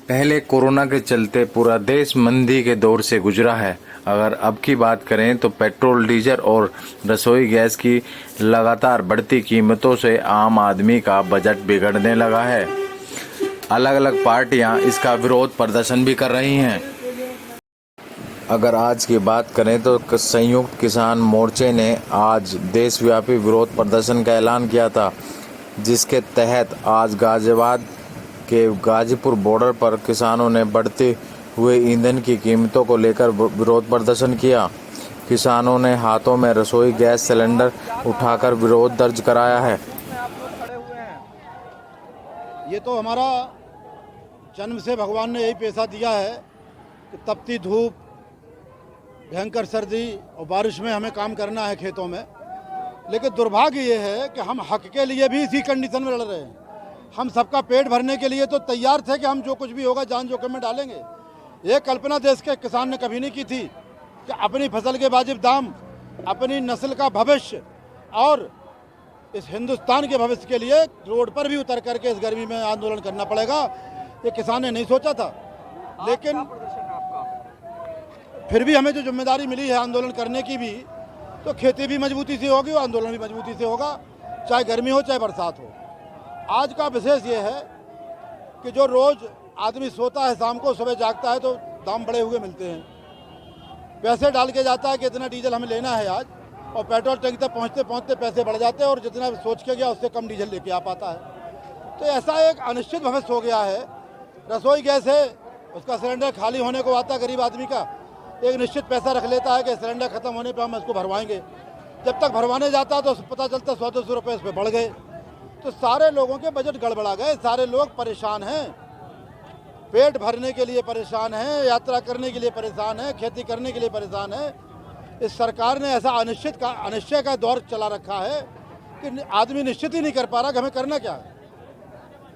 पहले कोरोना के चलते पूरा देश मंदी के दौर से गुजरा है। अगर अब की बात करें तो पेट्रोल, डीजल और रसोई गैस की लगातार बढ़ती कीमतों से आम आदमी का बजट बिगड़ने लगा है। अलग अलग पार्टियां इसका विरोध प्रदर्शन भी कर रही हैं। अगर आज की बात करें तो संयुक्त किसान मोर्चे ने आज देशव्यापी विरोध प्रदर्शन का ऐलान किया था, जिसके तहत आज गाजियाबाद के गाजीपुर बॉर्डर पर किसानों ने बढ़ते हुए ईंधन की कीमतों को लेकर विरोध प्रदर्शन किया। किसानों ने हाथों में रसोई गैस सिलेंडर उठाकर विरोध दर्ज कराया है। ये तो हमारा जन्म से भगवान ने यही पेशा दिया है कि तपती धूप, भयंकर सर्दी और बारिश में हमें काम करना है खेतों में। लेकिन दुर्भाग्य ये है कि हम हक के लिए भी इसी कंडीशन में लड़ रहे हैं। हम सबका पेट भरने के लिए तो तैयार थे कि हम जो कुछ भी होगा जान जोखिम में डालेंगे। ये कल्पना देश के किसान ने कभी नहीं की थी कि अपनी फसल के वाजिब दाम, अपनी नस्ल का भविष्य और इस हिंदुस्तान के भविष्य के लिए रोड पर भी उतर करके इस गर्मी में आंदोलन करना पड़ेगा। ये किसान ने नहीं सोचा था। लेकिन फिर भी हमें जो जिम्मेदारी मिली है आंदोलन करने की भी, तो खेती भी मजबूती से होगी और आंदोलन भी मजबूती से होगा, चाहे गर्मी हो चाहे बरसात हो। आज का विशेष ये है कि जो रोज़ आदमी सोता है शाम को, सुबह जागता है तो दाम बढ़े हुए मिलते हैं। पैसे डाल के जाता है कि इतना डीजल हमें लेना है आज, और पेट्रोल टैंक तक पहुँचते पहुँचते पैसे बढ़ जाते हैं और जितना सोच के गया उससे कम डीजल लेके आ पाता है। तो ऐसा एक अनिश्चित भविष्य हो गया है। रसोई गैस है, उसका सिलेंडर खाली होने को आता, गरीब आदमी का एक निश्चित पैसा रख लेता है कि सिलेंडर ख़त्म होने पर हम इसको भरवाएंगे। जब तक भरवाने जाता है तो पता चलता 100-200 रुपये इस पर बढ़ गए। तो सारे लोगों के बजट गड़बड़ा गए, सारे लोग परेशान हैं, पेट भरने के लिए परेशान हैं, यात्रा करने के लिए परेशान हैं, खेती करने के लिए परेशान हैं। इस सरकार ने ऐसा अनिश्चय का दौर चला रखा है कि आदमी निश्चित ही नहीं कर पा रहा कि हमें करना क्या है।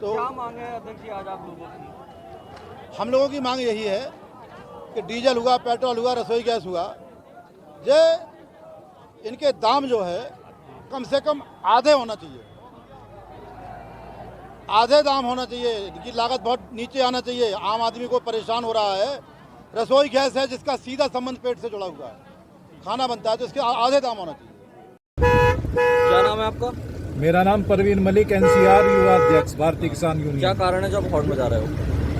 तो क्या मांग है अध्यक्ष जी आज आप लोगों की? हम लोगों की मांग यही है कि डीजल हुआ, पेट्रोल हुआ, रसोई गैस हुआ, ये इनके दाम जो है कम से कम आधे होना चाहिए, आधे दाम होना चाहिए। इनकी लागत बहुत नीचे आना चाहिए। आम आदमी को परेशान हो रहा है। रसोई गैस है जिसका सीधा संबंध पेट से जुड़ा हुआ है, खाना बनता है, तो इसके आधे दाम होना चाहिए। क्या नाम है आपका? मेरा नाम परवीन मलिक, एनसीआर युवा अध्यक्ष, भारतीय किसान यूनियन। क्या कारण है जो आप हॉर्न बजा रहे हो?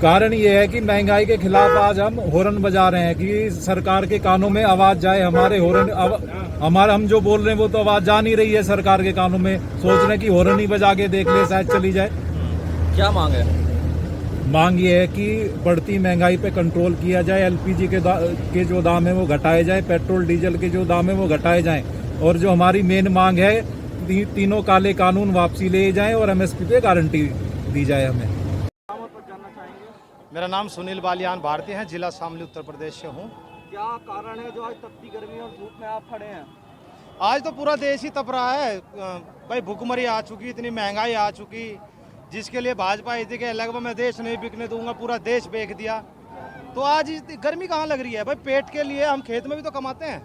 कारण ये है कि महंगाई के खिलाफ आज हम हॉर्न बजा रहे हैं कि सरकार के कानों में आवाज जाए। हमारे हम जो बोल रहे हैं वो तो आवाज जा नहीं रही है सरकार के कानों में। सोच रहे हैं कि हॉर्न ही बजा के देख ले, शायद चली जाए। क्या मांग है? मांग ये है कि बढ़ती महंगाई पे कंट्रोल किया जाए, एलपीजी के जो दाम है वो घटाए जाए, पेट्रोल डीजल के जो दाम है वो घटाए जाएं, और जो हमारी मेन मांग है तीनों काले कानून वापसी ले जाएं और एमएसपी पे गारंटी दी जाए हमें। मेरा नाम सुनील बालियान भारती है, जिला शामली उत्तर प्रदेश से हूँ। क्या कारण है जो आज तपती गर्मी और धूप में आप खड़े हैं? आज तो पूरा देश ही तप रहा है भाई। भुखमरी आ चुकी, इतनी महंगाई आ चुकी, जिसके लिए भाजपा आई थी कि लगभग मैं देश नहीं बिकने दूंगा, पूरा देश बेच दिया। तो आज इतनी गर्मी कहाँ लग रही है भाई? पेट के लिए हम खेत में भी तो कमाते हैं,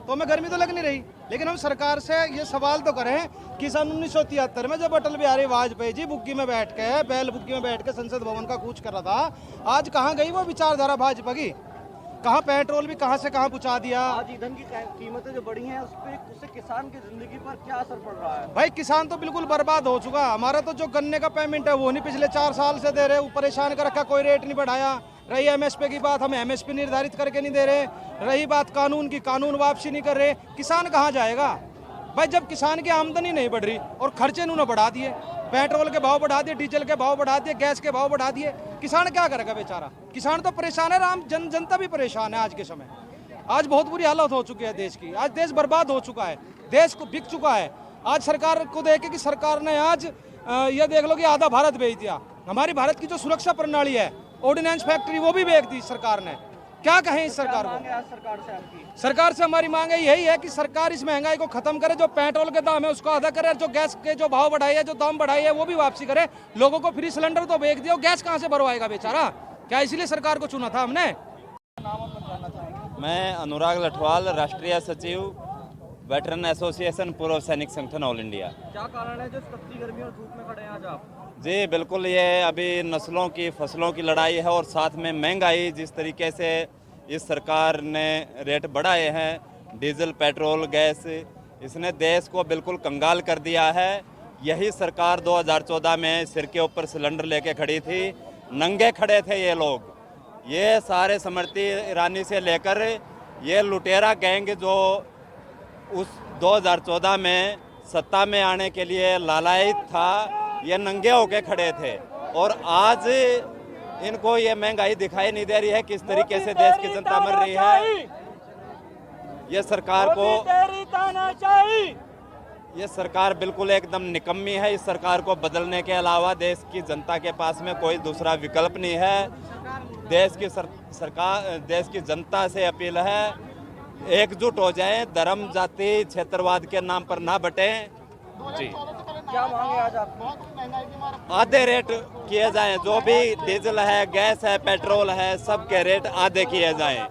तो हमें गर्मी तो लग नहीं रही। लेकिन हम सरकार से ये सवाल तो करें कि सन 1973 में जब अटल बिहारी वाजपेयी जी बुग्गी में बैठ के, बैल बुग्गी में बैठ के संसद भवन का कूच कर रहा था, आज कहाँ गई वो विचारधारा भाजपा की? कहाँ पेट्रोल भी कहाँ से कहाँ पहुँचा दिया। आज ईंधन की कीमतें जो बढ़ी हैं उससे किसान की जिंदगी पर क्या असर पड़ रहा है? भाई किसान तो बिल्कुल बर्बाद हो चुका। हमारा तो जो गन्ने का पेमेंट है वो नहीं पिछले 4 साल से दे रहे, वो परेशान कर रखा, कोई रेट नहीं बढ़ाया। रही एमएसपी की बात, हम एमएसपी निर्धारित करके नहीं दे रहे। रही बात कानून की, कानून वापसी नहीं कर रहे। किसान कहाँ जाएगा भाई जब किसान की आमदनी नहीं बढ़ रही और खर्चे उन्होंने बढ़ा दिए, पेट्रोल के भाव बढ़ा दिए, डीजल के भाव बढ़ा दिए, गैस के भाव बढ़ा दिए। किसान क्या करेगा बेचारा? किसान तो परेशान है, आम जनता भी परेशान है। आज के समय आज बहुत बुरी हालत हो चुकी है देश की। आज देश बर्बाद हो चुका है, देश को बिक चुका है। आज सरकार को देखे कि सरकार ने आज ये देख लो कि आधा भारत बेच दिया। हमारी भारत की जो सुरक्षा प्रणाली है, ऑर्डिनेंस फैक्ट्री, वो भी बेच दी सरकार ने। क्या कहें इस सरकार को? सरकार से आपकी? सरकार से हमारी मांग यही है कि सरकार इस महंगाई को खत्म करे, जो पेट्रोल के दाम है उसको आधा करे, जो गैस के जो भाव बढ़ाई है, जो दाम बढ़ाई है वो भी वापसी करे। लोगों को फ्री सिलेंडर तो बेच दिया, गैस कहाँ से भरवाएगा बेचारा? क्या इसलिए सरकार को चुना था हमने? मैं अनुराग लठवाल, राष्ट्रीय सचिव, वेटरन एसोसिएशन, पूर्व सैनिक संगठन ऑल इंडिया। क्या कारण है जो तपती गर्मी और धूप में खड़े हैं आज आप? जी बिल्कुल, ये अभी नस्लों की फसलों की लड़ाई है और साथ में महंगाई। जिस तरीके से इस सरकार ने रेट बढ़ाए हैं, डीजल, पेट्रोल, गैस, इसने देश को बिल्कुल कंगाल कर दिया है। यही सरकार 2014 में सिर के ऊपर सिलेंडर लेके खड़ी थी, नंगे खड़े थे ये लोग। ये सारे स्मृति ईरानी से लेकर ये लुटेरा गैंग जो उस 2014 में सत्ता में आने के लिए लालायित था, ये नंगे होके खड़े थे। और आज इनको ये महंगाई दिखाई नहीं दे रही है, किस तरीके से देश की जनता मर रही है। ये सरकार को ये सरकार बिल्कुल एकदम निकम्मी है। इस सरकार को बदलने के अलावा देश की जनता के पास में कोई दूसरा विकल्प नहीं है। देश की जनता से अपील है, एकजुट हो जाएं, धर्म, जाति, क्षेत्रवाद के नाम पर ना बटें। जी, क्या मांगे आज आप? आधे रेट किए जाएं, जो भी डीजल है, गैस है, पेट्रोल है, सब के रेट आधे किए जाएं।